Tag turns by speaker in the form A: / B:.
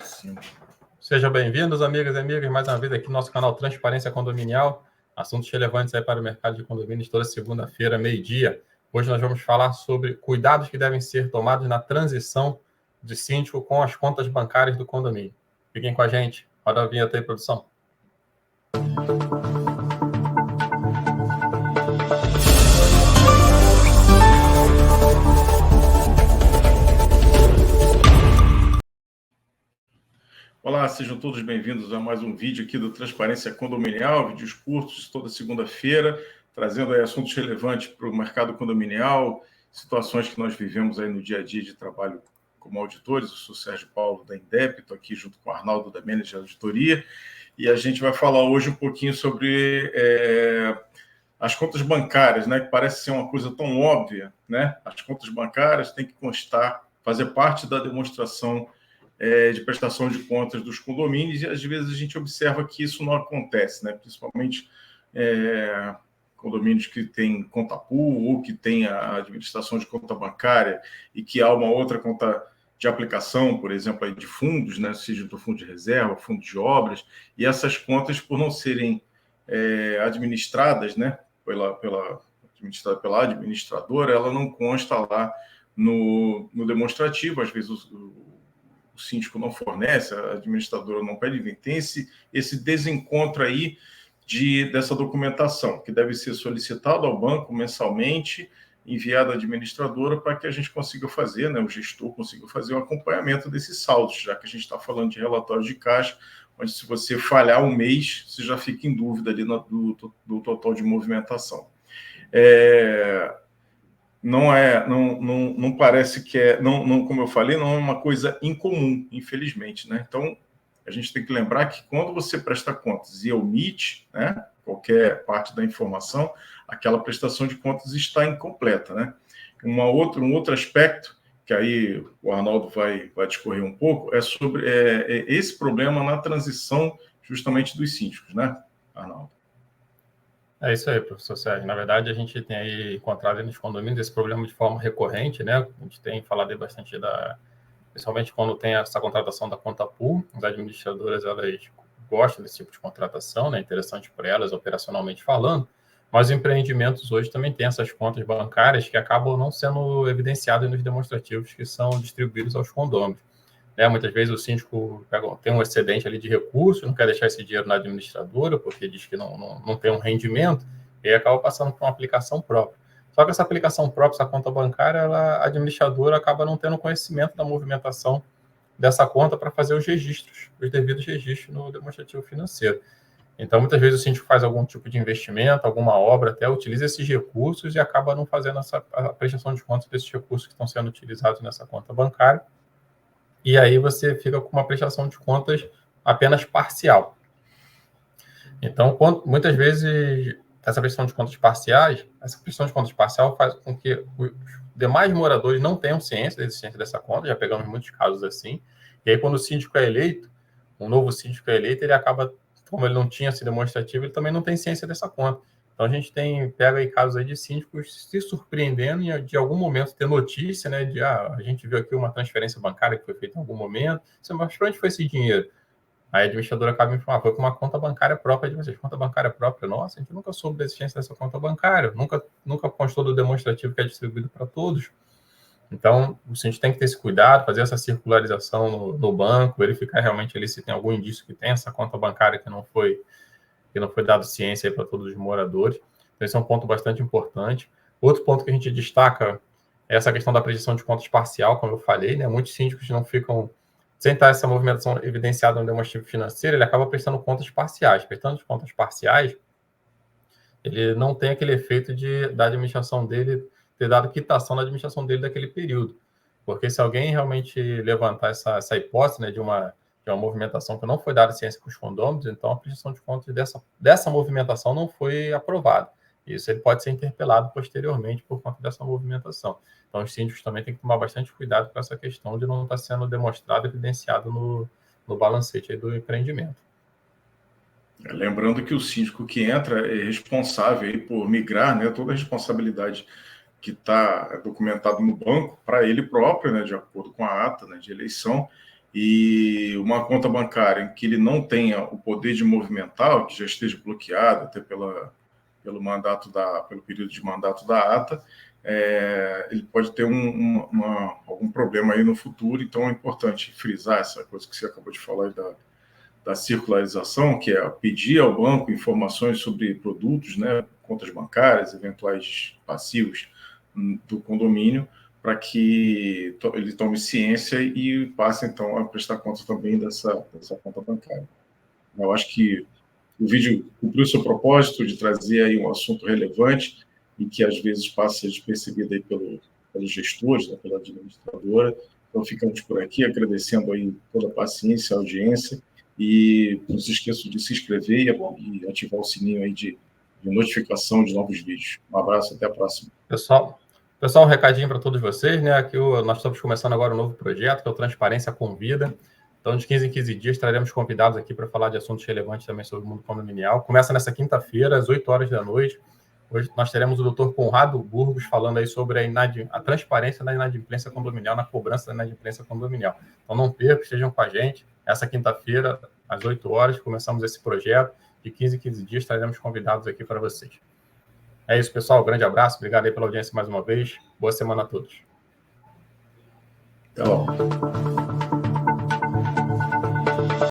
A: Sim.
B: Sejam bem-vindos, amigas e amigas, mais uma vez aqui no nosso canal Transparência Condominial, assuntos relevantes aí para o mercado de condomínios toda segunda-feira, meio-dia. Hoje nós vamos falar sobre cuidados que devem ser tomados na transição de síndico com as contas bancárias do condomínio. Fiquem com a gente. Roda a vinheta aí, produção.
A: Olá, sejam todos bem-vindos a mais um vídeo aqui do Transparência Condominial, vídeos curtos toda segunda-feira, trazendo aí assuntos relevantes para o mercado condominial, situações que nós vivemos aí no dia a dia de trabalho como auditores. Eu sou Sérgio Paulo da Indep, estou aqui junto com o Arnaldo da Manager Auditoria, e a gente vai falar hoje um pouquinho sobre as contas bancárias, né, que parece ser uma coisa tão óbvia, né? As contas bancárias têm que constar, fazer parte da demonstração de prestação de contas dos condomínios, e às vezes a gente observa que isso não acontece, né? Principalmente condomínios que têm conta pool ou que têm a administração de conta bancária e que há uma outra conta de aplicação, por exemplo, aí de fundos, né? Seja do fundo de reserva, fundo de obras, e essas contas, por não serem administradas, né? Administrada pela administradora, ela não consta lá no demonstrativo. Às vezes o síndico não fornece, a administradora não pede, tem esse desencontro aí dessa documentação, que deve ser solicitada ao banco mensalmente, enviada à administradora, para que a gente consiga fazer, né, o gestor consiga fazer o acompanhamento desses saldos, já que a gente está falando de relatório de caixa, onde se você falhar um mês, você já fica em dúvida ali do total de movimentação. Não parece que como eu falei, não é uma coisa incomum, infelizmente, né? Então, a gente tem que lembrar que quando você presta contas e omite, né, qualquer parte da informação, aquela prestação de contas está incompleta, né? Um outro aspecto, que aí o Arnaldo vai discorrer um pouco, é sobre esse problema na transição justamente dos síndicos, né, Arnaldo?
B: É isso aí, professor Sérgio. Na verdade, a gente tem aí encontrado nos condomínios esse problema de forma recorrente, né? A gente tem falado aí bastante principalmente quando tem essa contratação da conta pool, as administradoras, elas gostam desse tipo de contratação, né? Interessante para elas, operacionalmente falando, mas os empreendimentos hoje também têm essas contas bancárias que acabam não sendo evidenciadas nos demonstrativos que são distribuídos aos condôminos. Muitas vezes o síndico tem um excedente ali de recursos, não quer deixar esse dinheiro na administradora, porque diz que não tem um rendimento, e aí acaba passando por uma aplicação própria. Só que essa aplicação própria, essa conta bancária, a administradora acaba não tendo conhecimento da movimentação dessa conta para fazer os devidos registros no demonstrativo financeiro. Então, muitas vezes o síndico faz algum tipo de investimento, alguma obra, até utiliza esses recursos e acaba não fazendo a prestação de contas desses recursos que estão sendo utilizados nessa conta bancária. E aí você fica com uma prestação de contas apenas parcial. Então, muitas vezes, essa prestação de contas parcial faz com que os demais moradores não tenham ciência da existência dessa conta, já pegamos muitos casos assim, e aí quando o síndico é eleito, um novo síndico é eleito, ele acaba, como ele não tinha esse demonstrativo, ele também não tem ciência dessa conta. Então, a gente pega aí casos aí de síndicos se surpreendendo e de algum momento ter notícia, né, a gente viu aqui uma transferência bancária que foi feita em algum momento, mas para onde foi esse dinheiro? Aí a administradora acaba me informando, foi com uma conta bancária própria de vocês. Conta bancária própria? Nossa, a gente nunca soube da existência dessa conta bancária, nunca constou do demonstrativo que é distribuído para todos. Então, a gente tem que ter esse cuidado, fazer essa circularização no banco, verificar realmente ali se tem algum indício que tem essa conta bancária que não foi dado ciência para todos os moradores. Então, esse é um ponto bastante importante. Outro ponto que a gente destaca é essa questão da prestação de contas parcial, como eu falei, né? Muitos síndicos não ficam, sem estar essa movimentação evidenciada no demonstrativo financeiro, ele acaba prestando contas parciais. Prestando contas parciais, ele não tem aquele efeito da administração dele ter dado quitação na administração dele daquele período. Porque se alguém realmente levantar essa hipótese, né, de uma movimentação que não foi dada ciência para os condôminos, então a prestação de contas dessa movimentação não foi aprovada. Isso ele pode ser interpelado posteriormente por conta dessa movimentação. Então, os síndicos também têm que tomar bastante cuidado com essa questão de não estar sendo demonstrado, evidenciado no balancete aí do empreendimento.
A: Lembrando que o síndico que entra é responsável aí por migrar, né, toda a responsabilidade que está documentado no banco para ele próprio, né, de acordo com a ata, né, de eleição, E uma conta bancária em que ele não tenha o poder de movimentar, que já esteja bloqueado até pelo período de mandato da ata, ele pode ter algum problema aí no futuro. Então é importante frisar essa coisa que você acabou de falar da circularização, que é pedir ao banco informações sobre produtos, né, contas bancárias, eventuais passivos do condomínio, para que ele tome ciência e passe, então, a prestar conta também dessa conta bancária. Eu acho que o vídeo cumpriu o seu propósito de trazer aí um assunto relevante e que, às vezes, passa despercebido aí pelos gestores, né, pela administradora. Então, ficamos por aqui, agradecendo aí toda a paciência, a audiência, e não se esqueçam de se inscrever e ativar o sininho aí de notificação de novos vídeos. Um abraço, até a próxima.
B: Pessoal, um recadinho para todos vocês, né? Aqui nós estamos começando agora um novo projeto, que é o Transparência Convida. Então, de 15 em 15 dias, traremos convidados aqui para falar de assuntos relevantes também sobre o mundo condominial. Começa nessa quinta-feira, às 8 horas da noite. Hoje nós teremos o Dr. Conrado Burgos falando aí sobre a transparência da inadimplência condominial, na cobrança da inadimplência condominial. Então, não percam, estejam com a gente. Essa quinta-feira, às 8 horas, começamos esse projeto. De 15 em 15 dias, traremos convidados aqui para vocês. É isso, pessoal. Grande abraço. Obrigado aí pela audiência mais uma vez. Boa semana a todos.
A: Até logo.